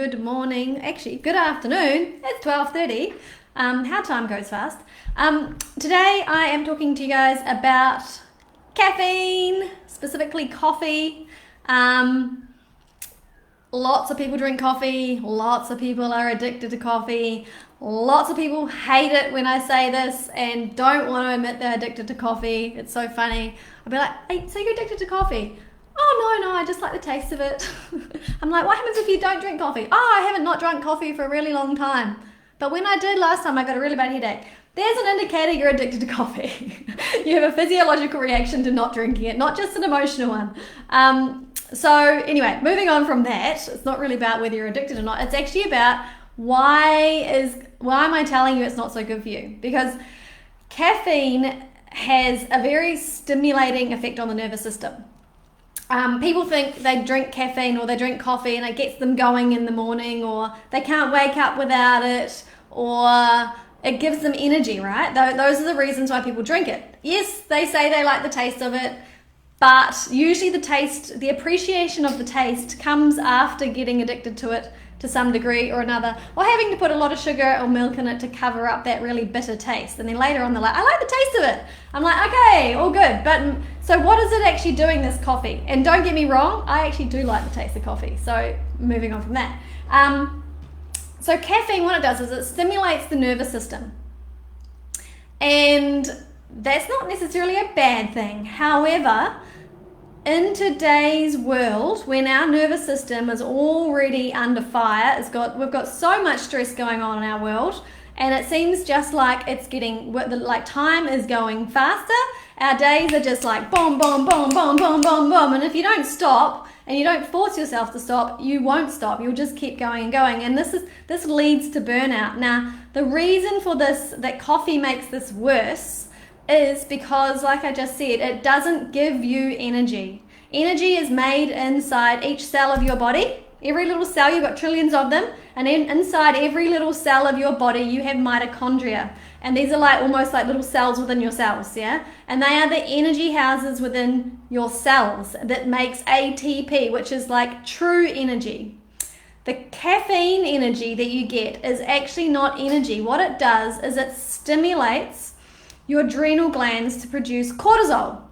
good morning, actually good afternoon. It's 12:30. How time goes fast. Today I am talking to you guys about caffeine, specifically coffee. Lots of people drink coffee, lots of people are addicted to coffee, lots of people hate it when I say this and don't want to admit they're addicted to coffee. It's so funny. I'll be like, hey, so you're addicted to coffee? Oh, no, I just like the taste of it. I'm like, what happens if you don't drink coffee? Oh, I haven't not drunk coffee for a really long time. But when I did last time, I got a really bad headache. There's an indicator you're addicted to coffee. You have a physiological reaction to not drinking it, not just an emotional one. So anyway, moving on from that, it's not really about whether you're addicted or not. It's actually about why am I telling you it's not so good for you? Because caffeine has a very stimulating effect on the nervous system. People think they drink caffeine or they drink coffee and it gets them going in the morning, or they can't wake up without it, or it gives them energy, right? Those are the reasons why people drink it. Yes, they say they like the taste of it, but usually the appreciation of the taste comes after getting addicted to it to some degree or another, or having to put a lot of sugar or milk in it to cover up that really bitter taste. And then later on they're like, I like the taste of it. I'm like, okay, all good. But so what is it actually doing, this coffee? And don't get me wrong, I actually do like the taste of coffee. So moving on from that. So caffeine, what it does is it stimulates the nervous system. And that's not necessarily a bad thing. However, in today's world, when our nervous system is already under fire, we've got so much stress going on in our world, and it seems just like it's getting, like time is going faster. Our days are just like boom, boom, boom, boom, boom, boom, boom. And if you don't stop and you don't force yourself to stop, you won't stop. You'll just keep going and going. And this leads to burnout. Now, the reason for this, that coffee makes this worse, is because, like I just said, it doesn't give you energy. Energy is made inside each cell of your body. Every little cell, you've got trillions of them, and inside every little cell of your body you have mitochondria, and these are like almost like little cells within your cells, yeah? And they are the energy houses within your cells that makes ATP, which is like true energy. The caffeine energy that you get is actually not energy. What it does is it stimulates your adrenal glands to produce cortisol.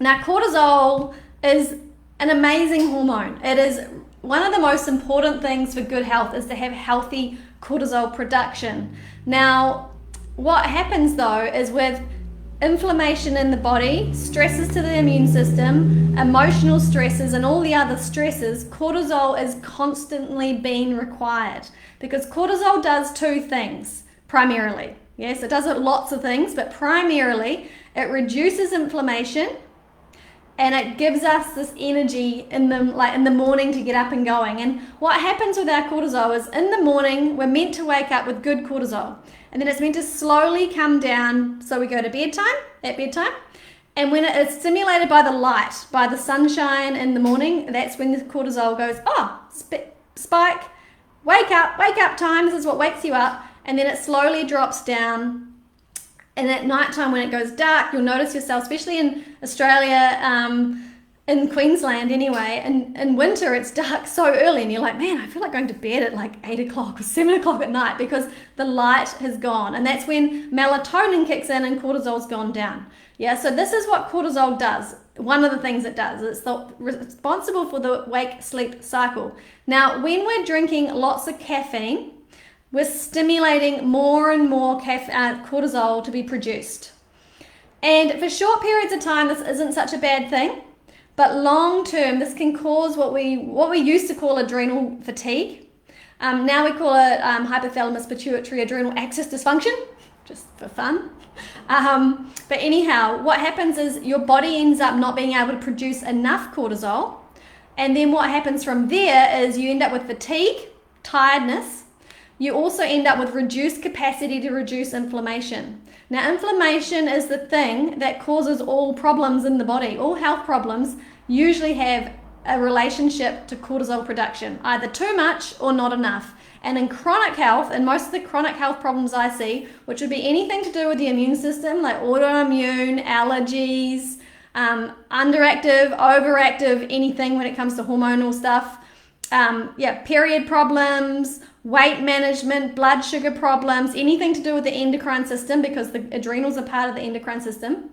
Now, cortisol is an amazing hormone. It is one of the most important things for good health, is to have healthy cortisol production. Now, what happens though is with inflammation in the body, stresses to the immune system, emotional stresses, and all the other stresses, cortisol is constantly being required, because cortisol does two things primarily. Yes, it does lots of things, but primarily it reduces inflammation and it gives us this energy in the morning to get up and going. And what happens with our cortisol is, in the morning we're meant to wake up with good cortisol, and then it's meant to slowly come down, so we go to at bedtime. And when it's stimulated by the light, by the sunshine in the morning, that's when the cortisol goes, spike, wake up time, this is what wakes you up. And then it slowly drops down. And at nighttime, when it goes dark, you'll notice yourself, especially in Australia, in Queensland anyway, in winter it's dark so early, and you're like, man, I feel like going to bed at like 8 o'clock or 7 o'clock at night, because the light has gone. And that's when melatonin kicks in and cortisol's gone down. Yeah, so this is what cortisol does. One of the things it does, it's responsible for the wake-sleep cycle. Now, when we're drinking lots of caffeine, we're stimulating more and more cortisol to be produced. And for short periods of time, this isn't such a bad thing, but long term, this can cause what we used to call adrenal fatigue. Now we call it hypothalamus pituitary adrenal axis dysfunction, just for fun. But anyhow, what happens is your body ends up not being able to produce enough cortisol, and then what happens from there is you end up with fatigue, tiredness. You also end up with reduced capacity to reduce inflammation. Now, inflammation is the thing that causes all problems in the body. All health problems usually have a relationship to cortisol production, either too much or not enough. And in chronic health, and most of the chronic health problems I see, which would be anything to do with the immune system, like autoimmune, allergies, underactive, overactive, anything when it comes to hormonal stuff, period problems, weight management, blood sugar problems, anything to do with the endocrine system, because the adrenals are part of the endocrine system,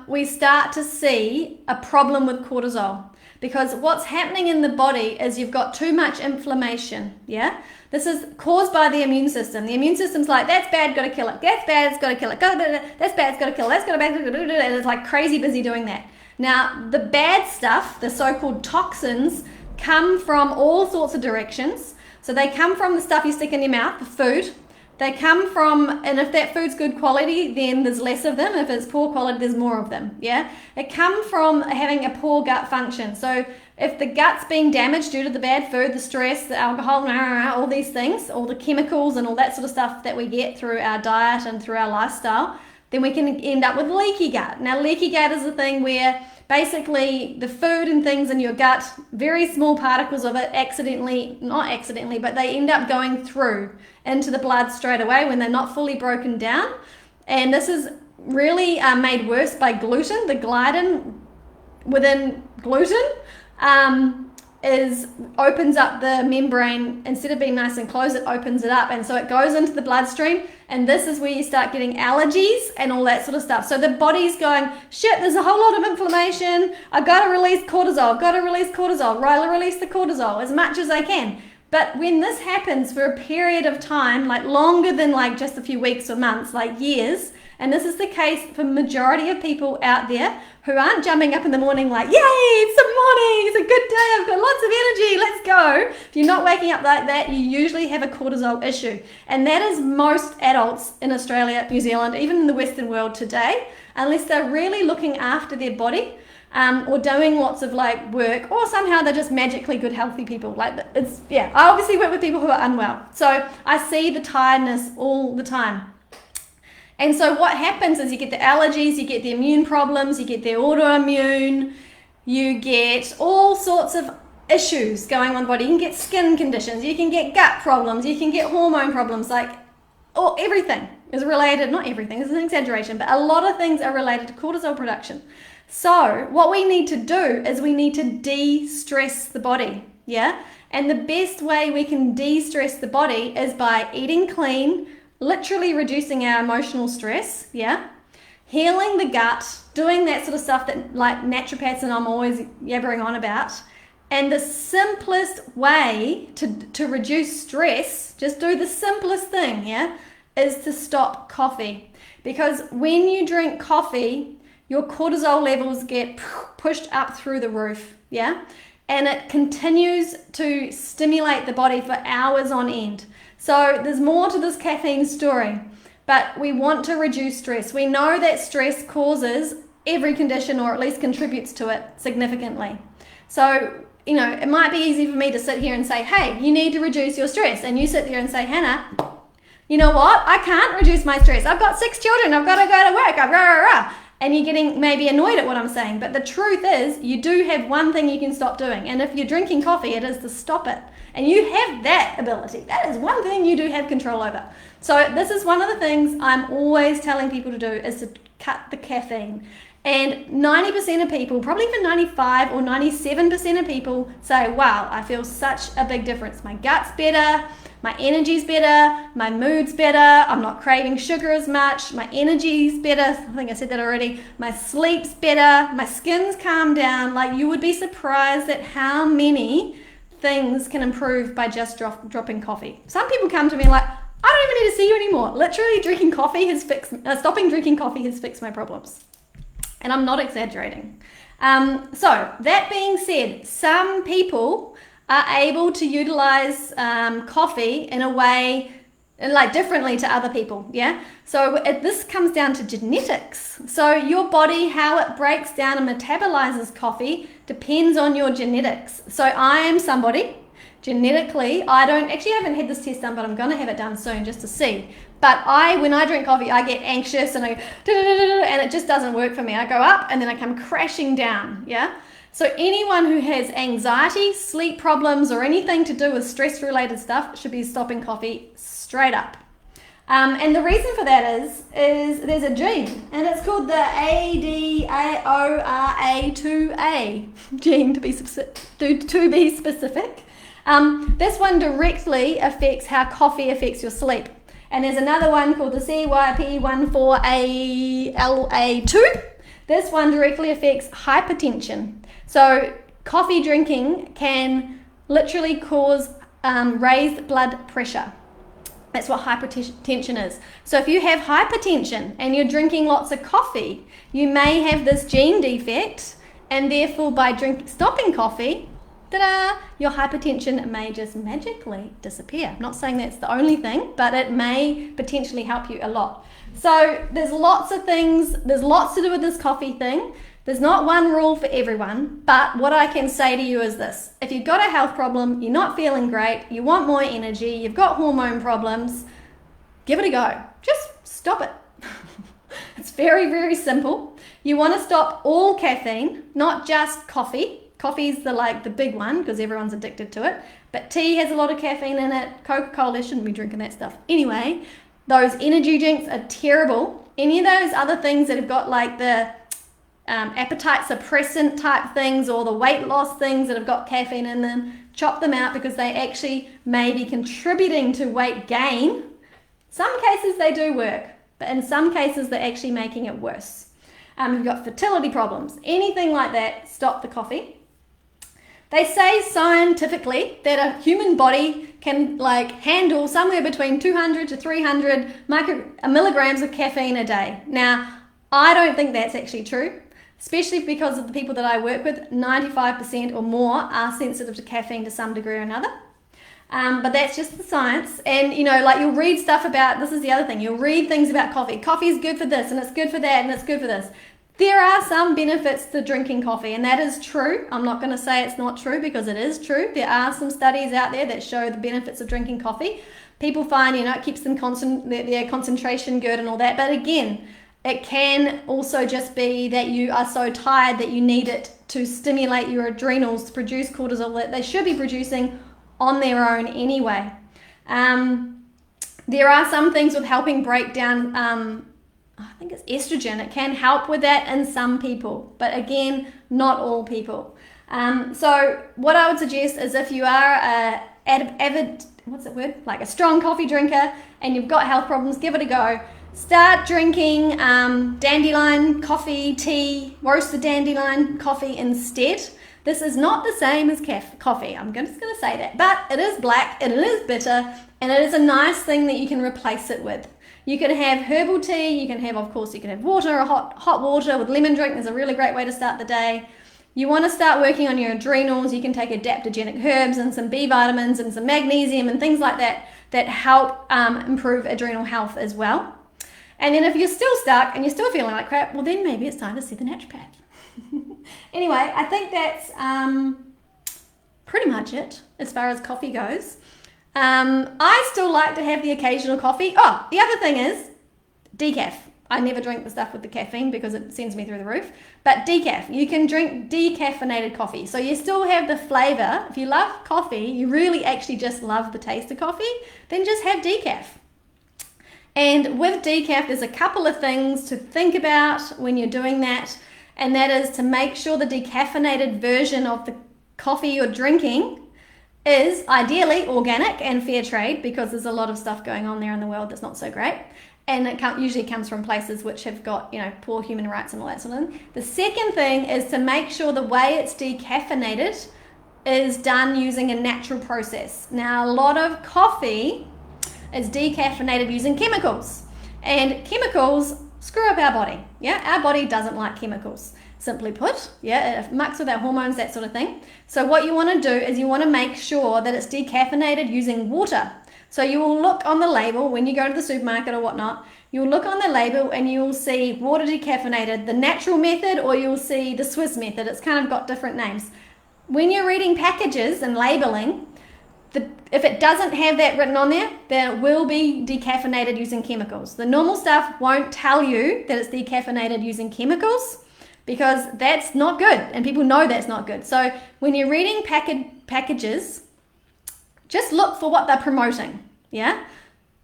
we start to see a problem with cortisol. Because what's happening in the body is you've got too much inflammation, yeah? This is caused by the immune system. The immune system's like, that's bad, got to kill it. That's bad, it's got to kill it. That's bad, it's got to kill it. That's got to bad, and it's like crazy busy doing that. Now, the bad stuff, the so-called toxins, come from all sorts of directions. So they come from the stuff you stick in your mouth, the food. They come from, and if that food's good quality, then there's less of them. If it's poor quality, there's more of them, yeah? It comes from having a poor gut function. So if the gut's being damaged due to the bad food, the stress, the alcohol, all these things, all the chemicals and all that sort of stuff that we get through our diet and through our lifestyle, then we can end up with leaky gut. Now, leaky gut is a thing where basically the food and things in your gut, very small particles of it not accidentally, but they end up going through into the blood straight away when they're not fully broken down. And this is really made worse by gluten. The gliadin within gluten opens up the membrane. Instead of being nice and closed, it opens it up, and so it goes into the bloodstream, and this is where you start getting allergies and all that sort of stuff. So the body's going, shit, there's a whole lot of inflammation, I've got to release cortisol, right, release the cortisol as much as I can. But when this happens for a period of time, like longer than like just a few weeks or months, like years, and this is the case for majority of people out there who aren't jumping up in the morning like, yay, it's the morning, it's a good day, I've got lots of energy, let's go. If you're not waking up like that, you usually have a cortisol issue. And that is most adults in Australia, New Zealand, even in the Western world today, unless they're really looking after their body, or doing lots of like work, or somehow they're just magically good, healthy people. Like I obviously work with people who are unwell. So I see the tiredness all the time. And so what happens is you get the allergies, you get the immune problems, you get the autoimmune, you get all sorts of issues going on in the body. You can get skin conditions, you can get gut problems, you can get hormone problems, everything is related, not everything, this is an exaggeration, but a lot of things are related to cortisol production. So what we need to do is we need to de-stress the body, yeah? And the best way we can de-stress the body is by eating clean, literally reducing our emotional stress, yeah? Healing the gut, doing that sort of stuff that like naturopaths and I'm always yabbering on about. And the simplest way to reduce stress, just do the simplest thing, yeah, is to stop coffee. Because when you drink coffee, your cortisol levels get pushed up through the roof, yeah? And it continues to stimulate the body for hours on end. So there's more to this caffeine story, but we want to reduce stress. We know that stress causes every condition, or at least contributes to it significantly. So, it might be easy for me to sit here and say, hey, you need to reduce your stress. And you sit there and say, Hannah, you know what? I can't reduce my stress. I've got 6 children. I've got to go to work. And you're getting maybe annoyed at what I'm saying. But the truth is, you do have one thing you can stop doing. And if you're drinking coffee, it is to stop it. And you have that ability. That is one thing you do have control over. So this is one of the things I'm always telling people to do, is to cut the caffeine. And 90% of people, probably even 95 or 97% of people say, wow, I feel such a big difference. My gut's better, my energy's better, my mood's better, I'm not craving sugar as much, my energy's better, I think I said that already, my sleep's better, my skin's calmed down. Like, you would be surprised at how many things can improve by just dropping coffee. Some people come to me like, I don't even need to see you anymore. Literally stopping drinking coffee has fixed my problems. And I'm not exaggerating. So that being said, some people are able to utilize coffee in a way like differently to other people, yeah? So this comes down to genetics. So your body, how it breaks down and metabolizes coffee depends on your genetics. So I am somebody, genetically, I haven't had this test done, but I'm going to have it done soon just to see. But when I drink coffee, I get anxious and and it just doesn't work for me. I go up and then I come crashing down, yeah? So anyone who has anxiety, sleep problems, or anything to do with stress-related stuff should be stopping coffee straight up. And the reason for that is there's a gene, and it's called the ADAORA2A gene, to be specific. This one directly affects how coffee affects your sleep. And there's another one called the CYP14ALA2. This one directly affects hypertension. So coffee drinking can literally cause raised blood pressure. That's what hypertension is. So if you have hypertension and you're drinking lots of coffee, you may have this gene defect, and therefore by stopping coffee, ta-da, your hypertension may just magically disappear. I'm not saying that's the only thing, but it may potentially help you a lot. So there's lots of things, there's lots to do with this coffee thing. There's not one rule for everyone, but what I can say to you is this. If you've got a health problem, you're not feeling great, you want more energy, you've got hormone problems, give it a go. Just stop it. It's very, very simple. You want to stop all caffeine, not just coffee. Coffee's the big one because everyone's addicted to it. But tea has a lot of caffeine in it. Coca-Cola, shouldn't be drinking that stuff. Anyway, those energy drinks are terrible. Any of those other things that have got like the appetite suppressant type things or the weight loss things that have got caffeine in them, chop them out because they actually may be contributing to weight gain. Some cases they do work, but in some cases they're actually making it worse. You've got fertility problems, anything like that, stop the coffee. They say scientifically that a human body can handle somewhere between 200 to 300 milligrams of caffeine a day. Now, I don't think that's actually true, especially because of the people that I work with. 95% or more are sensitive to caffeine to some degree or another. But that's just the science. And, you'll read stuff about, this is the other thing, you'll read things about coffee. Coffee is good for this, and it's good for that, and it's good for this. There are some benefits to drinking coffee, and that is true. I'm not going to say it's not true because it is true. There are some studies out there that show the benefits of drinking coffee. People find, it keeps them their concentration good and all that. But again, it can also just be that you are so tired that you need it to stimulate your adrenals to produce cortisol that they should be producing on their own anyway. There are some things with helping break down, I think it's estrogen. It can help with that in some people, but again, not all people. So what I would suggest is if you are a strong coffee drinker and you've got health problems, give it a go. Start drinking dandelion coffee, tea, roasted dandelion coffee instead. This is not the same as coffee. I'm just going to say that. But it is black, and it is bitter, and it is a nice thing that you can replace it with. You can have herbal tea. You can have water or hot water with lemon drink. Is a really great way to start the day. You want to start working on your adrenals. You can take adaptogenic herbs and some B vitamins and some magnesium and things like that help improve adrenal health as well. And then if you're still stuck and you're still feeling like crap, well then maybe it's time to see the naturopath. Anyway, I think that's pretty much it as far as coffee goes. I still like to have the occasional coffee. Oh, the other thing is decaf. I never drink the stuff with the caffeine because it sends me through the roof. But decaf, you can drink decaffeinated coffee. So you still have the flavor. If you love coffee, you really actually just love the taste of coffee, then just have decaf. And with decaf, there's a couple of things to think about when you're doing that. And that is to make sure the decaffeinated version of the coffee you're drinking is ideally organic and fair trade, because there's a lot of stuff going on there in the world that's not so great. And it usually comes from places which have got, poor human rights and all that sort of thing. The second thing is to make sure the way it's decaffeinated is done using a natural process. Now, a lot of coffee is decaffeinated using chemicals. And chemicals screw up our body. Yeah, our body doesn't like chemicals. Simply put, it mucks with our hormones, that sort of thing. So what you want to do is you want to make sure that it's decaffeinated using water. So you will look on the label when you go to the supermarket or whatnot, you'll look on the label and you'll see water decaffeinated, the natural method, or you'll see the Swiss method. It's kind of got different names. When you're reading packages and labeling, if it doesn't have that written on there, then it will be decaffeinated using chemicals. The normal stuff won't tell you that it's decaffeinated using chemicals because that's not good, and people know that's not good. So when you're reading packages, just look for what they're promoting, yeah?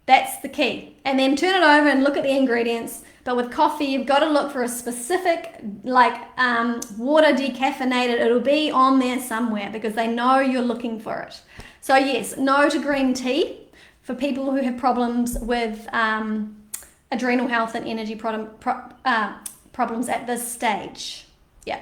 That's the key. And then turn it over and look at the ingredients. But with coffee, you've got to look for a specific, like water decaffeinated. It'll be on there somewhere because they know you're looking for it. So yes, no to green tea for people who have problems with adrenal health and energy problems at this stage. Yeah.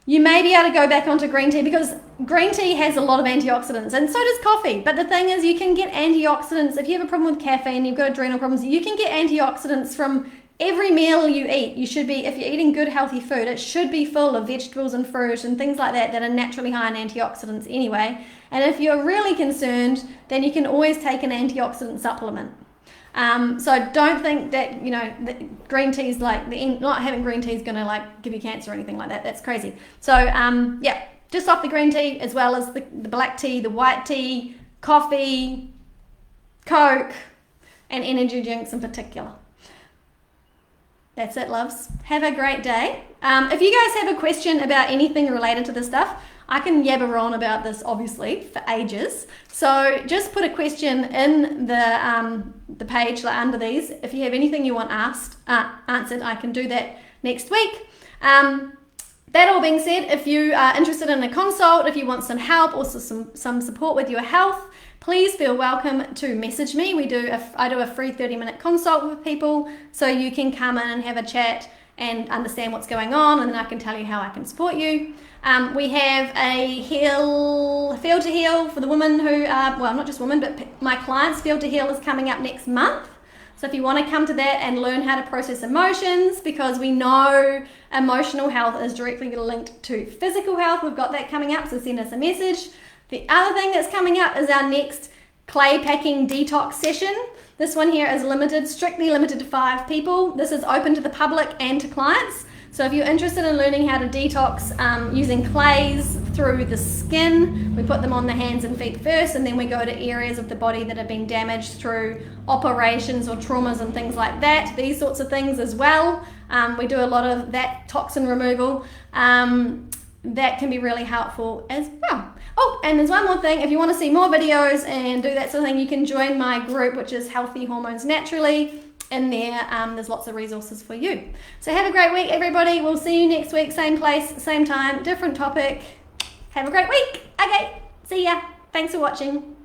You may be able to go back onto green tea because green tea has a lot of antioxidants, and so does coffee. But the thing is, you can get antioxidants if you have a problem with caffeine, you've got adrenal problems, you can get antioxidants from every meal you eat. You should be, if you're eating good healthy food, it should be full of vegetables and fruit and things like that are naturally high in antioxidants anyway. And if you're really concerned, then you can always take an antioxidant supplement. So don't think that, that green tea is like, not having green tea is going to like give you cancer or anything like that. That's crazy. So yeah, just off the green tea as well as the black tea, the white tea, coffee, Coke, and energy drinks in particular. That's it, loves. Have a great day. If you guys have a question about anything related to this stuff, I can yabber on about this obviously for ages. So just put a question in the page like under these. If you have anything you want answered, I can do that next week. That all being said, if you are interested in a consult, if you want some help or some support with your health, please feel welcome to message me. I do a free 30-minute consult with people, so you can come in and have a chat and understand what's going on, and then I can tell you how I can support you. We have a Feel to Heal for the women who are, well, not just women, but my clients. Feel to Heal is coming up next month. So if you want to come to that and learn how to process emotions, because we know emotional health is directly linked to physical health, we've got that coming up, so send us a message. The other thing that's coming up is our next clay packing detox session. This one here is strictly limited to 5 people. This is open to the public and to clients. So if you're interested in learning how to detox using clays through the skin, we put them on the hands and feet first, and then we go to areas of the body that have been damaged through operations or traumas and things like that, these sorts of things as well. We do a lot of that toxin removal. That can be really helpful as well. Oh, and there's one more thing. If you want to see more videos and do that sort of thing, you can join my group, which is Healthy Hormones Naturally. In there, there's lots of resources for you. So have a great week, everybody. We'll see you next week, same place, same time, different topic. Have a great week. Okay, see ya. Thanks for watching.